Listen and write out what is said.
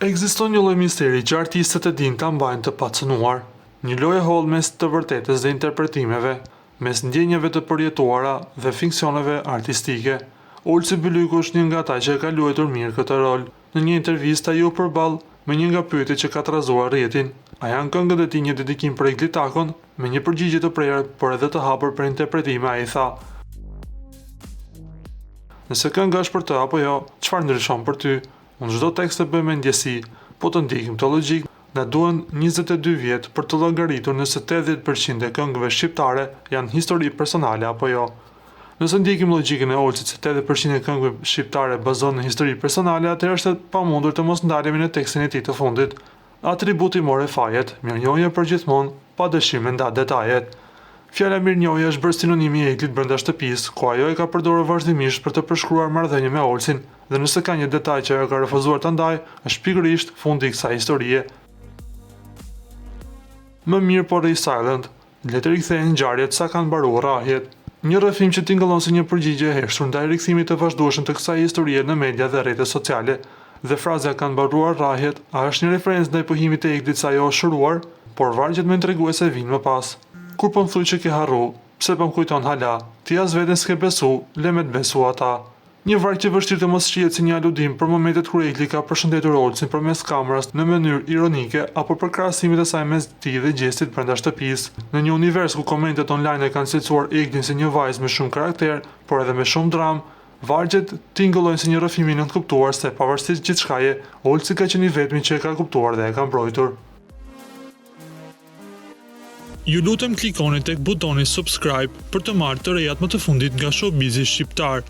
Ekziston një lloj misteri që artistët e dinë ta mbajnë të pacënuar, një lojë holl mes të vërtetës dhe interpretimeve, mes ndjenjave të përjetuara dhe fiksioneve artistike. Olsi Bylyku është një nga ata që e ka luajtur mirë këtë rol. Në një intervistë ai u përball me një nga pyetjet që ka trazuar rrjetin. A janë këngët e tij një dedikim për Glittakon? Me një përgjigje të prerë, por edhe të hapur për interpretime, ai tha: "Nëse kënga është për të apo jo, çfarë ndryshon për ty? Unë çdo tekst e bëj me ndjesi, po të ndiqim të logjik. Na duhen 22 vjet për të llogaritur nëse 80% e këngëve shqiptare janë histori personale apo jo. Nëse ndjekim logjikën e Olsit se 80% e këngëve shqiptare bazohen në histori personale, atëherë është e pamundur të mos ndalemi në tekstin e tij të fundit. Atributi more fajet, mirënjohje për gjithmonë, pa dëshirë me nda detajet." Fjala mirënjohje është bërë sinonimi i Eglit brenda shtëpisë, ku ajo e ka përdorur vazhdimisht për të përshkruar marrëdhënie me Olsin, dhe nëse ka një detaj që ajo ka refuzuar ta ndajë, është pikërisht fundi i kësaj historie. Më mirë po rri silent, letër i kthehen ngjarjet sa kanë mbaruar rrahjet. Një rrëfim që tingëllon si një përgjigje e heshtur ndaj rikthimit të vazhdueshëm të kësaj historie në media dhe rrjetet sociale, dhe fraza "kanë mbaruar rrahjet" a është një referencë ndaj pohimit të Eglit se ajo është shëruar, por vargjet më treguese vinë më pas. Kur po më thuj që ke harru, pse po më kujton hala, ti as veten s'ke besu, le me të besu ata. Një varg që vështirë të mos shihet si një aludim për momentet kur Egli ka përshëndetur Olsin përmes kamerës në mënyrë ironike apo për krahasimet e saj mes tij dhe gjestit brenda shtëpisë. Në një univers ku komentet online e kanë cilësuar Eglin si një vajzë me shumë karakter, por edhe me shumë dramë, vargjet tingëllojnë si një rrëfim i nënkuptuar se pavarësisht gjithçkaje, Olsi ka qenë i vetmi që e ka kuptuar dhe e ka mbrojtur. Ju lutem klikoni tek butoni subscribe për të marrë të rejat më të fundit nga showbizi shqiptar.